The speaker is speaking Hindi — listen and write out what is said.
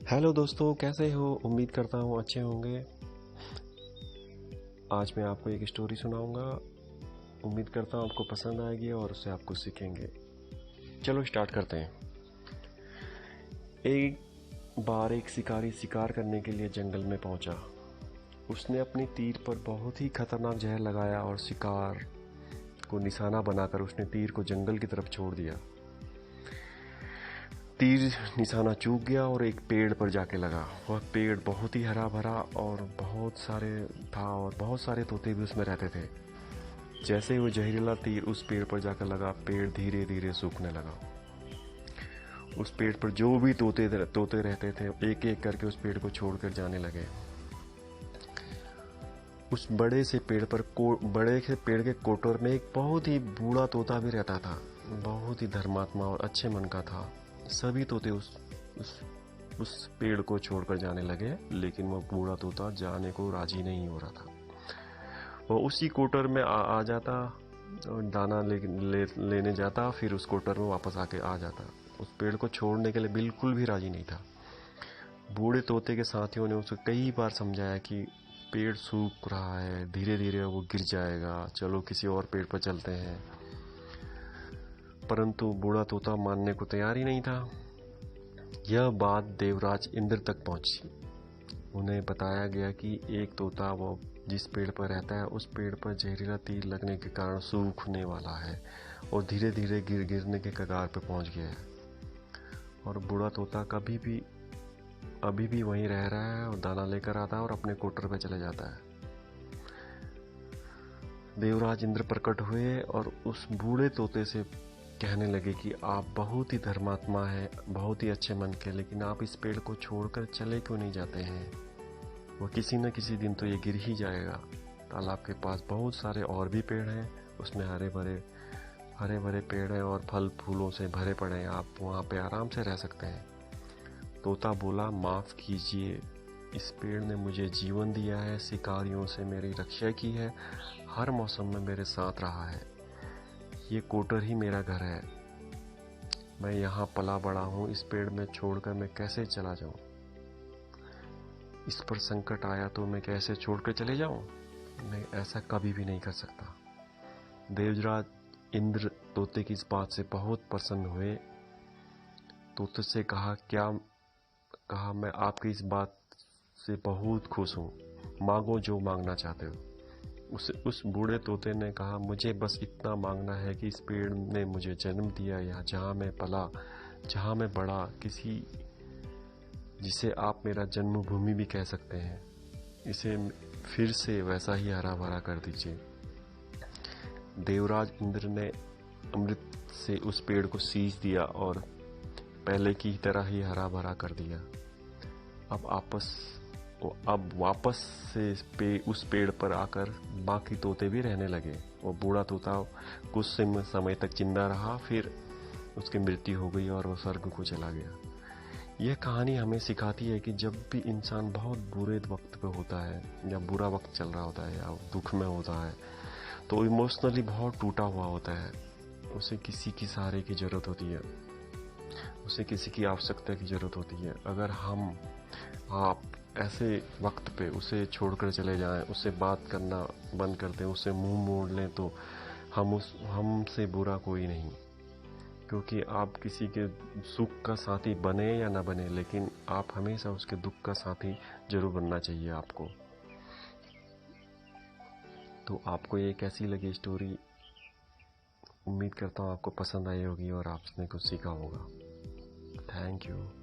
हेलो दोस्तों, कैसे हो? उम्मीद करता हूँ अच्छे होंगे। आज मैं आपको एक स्टोरी सुनाऊंगा। उम्मीद करता हूँ आपको पसंद आएगी और उससे आप कुछ सीखेंगे। चलो स्टार्ट करते हैं। एक बार एक शिकारी शिकार करने के लिए जंगल में पहुंचा। उसने अपनी तीर पर बहुत ही खतरनाक जहर लगाया और शिकार को निशाना बनाकर उसने तीर को जंगल की तरफ छोड़ दिया। तीर निशाना चूक गया और एक पेड़ पर जाके लगा। वह पेड़ बहुत ही हरा भरा और बहुत सारे था और बहुत सारे तोते भी उसमें रहते थे। जैसे ही वो जहरीला तीर उस पेड़ पर जाकर लगा, पेड़ धीरे धीरे सूखने लगा। उस पेड़ पर जो भी तोते रहते थे, एक एक करके उस पेड़ को छोड़कर जाने लगे। उस बड़े से पेड़ के कोटर में एक बहुत ही बूढ़ा तोता भी रहता था। बहुत ही धर्मात्मा और अच्छे मन का था। सभी तोते उस उस पेड़ को छोड़कर जाने लगे, लेकिन वह बूढ़ा तोता जाने को राजी नहीं हो रहा था। वह उसी कोटर में आ जाता और दाना लेने जाता, फिर उस कोटर में वापस आके आ जाता। उस पेड़ को छोड़ने के लिए बिल्कुल भी राजी नहीं था। बूढ़े तोते के साथियों ने उसे कई बार समझाया कि पेड़ सूख रहा है, धीरे धीरे वो गिर जाएगा, चलो किसी और पेड़ पर चलते हैं। परंतु बूढ़ा तोता मानने को तैयार ही नहीं था। यह बात देवराज इंद्र तक पहुंची। उन्हें बताया गया कि एक तोता वो जिस पेड़ पर रहता है, उस पेड़ पर जहरीला तीर लगने के कारण सूखने वाला है और धीरे धीरे गिरने के कगार पर पहुंच गया है। और बूढ़ा तोता अभी भी वहीं रह रहा है और दाना लेकर आता है और अपने कोटर पे चले जाता है। देवराज इंद्र प्रकट हुए और उस बूढ़े तोते से कहने लगे कि आप बहुत ही धर्मात्मा हैं, बहुत ही अच्छे मन के, लेकिन आप इस पेड़ को छोड़कर चले क्यों नहीं जाते हैं? वो किसी न किसी दिन तो ये गिर ही जाएगा। तालाब के पास बहुत सारे और भी पेड़ हैं, उसमें हरे भरे पेड़ हैं और फल फूलों से भरे पड़े हैं, आप वहाँ पे आराम से रह सकते हैं। तोता बोला, माफ कीजिए, इस पेड़ ने मुझे जीवन दिया है, शिकारियों से मेरी रक्षा की है, हर मौसम में मेरे साथ रहा है। ये कोटर ही मेरा घर है। मैं यहाँ पला बड़ा हूँ, इस पेड़ में छोड़कर मैं कैसे चला जाऊँ? इस पर संकट आया तो मैं कैसे छोड़कर चले जाऊँ? मैं ऐसा कभी भी नहीं कर सकता। देवराज इंद्र तोते की इस बात से बहुत प्रसन्न हुए। तोते से कहा, मैं आपकी इस बात से बहुत खुश हूँ, मांगो जो मांगना चाहते हो। उस बूढ़े तोते ने कहा, मुझे बस इतना मांगना है कि इस पेड़ ने मुझे जन्म दिया, या जहाँ मैं पला, जहाँ मैं बड़ा, किसी जिसे आप मेरा जन्मभूमि भी कह सकते हैं, इसे फिर से वैसा ही हरा भरा कर दीजिए। देवराज इंद्र ने अमृत से उस पेड़ को सींच दिया और पहले की तरह ही हरा भरा कर दिया। अब वापस से उस पेड़ पर आकर बाकी तोते भी रहने लगे। वो बूढ़ा तोता कुछ समय तक जिंदा रहा, फिर उसकी मृत्यु हो गई और वो स्वर्ग को चला गया। यह कहानी हमें सिखाती है कि जब भी इंसान बहुत बुरे वक्त पे होता है, या बुरा वक्त चल रहा होता है, या दुख में होता है, तो इमोशनली बहुत टूटा हुआ होता है, उसे किसी की सहारे की जरूरत होती है, उसे किसी की आवश्यकता की जरूरत होती है। अगर आप ऐसे वक्त पे उसे छोड़कर चले जाएं, उससे बात करना बंद कर दें, उससे मुंह मोड़ लें, तो हमसे बुरा कोई नहीं। क्योंकि आप किसी के सुख का साथी बने या ना बने, लेकिन आप हमेशा उसके दुख का साथी जरूर बनना चाहिए आपको। तो आपको ये कैसी लगी स्टोरी? उम्मीद करता हूँ आपको पसंद आई होगी और आपने कुछ सीखा होगा। Thank you.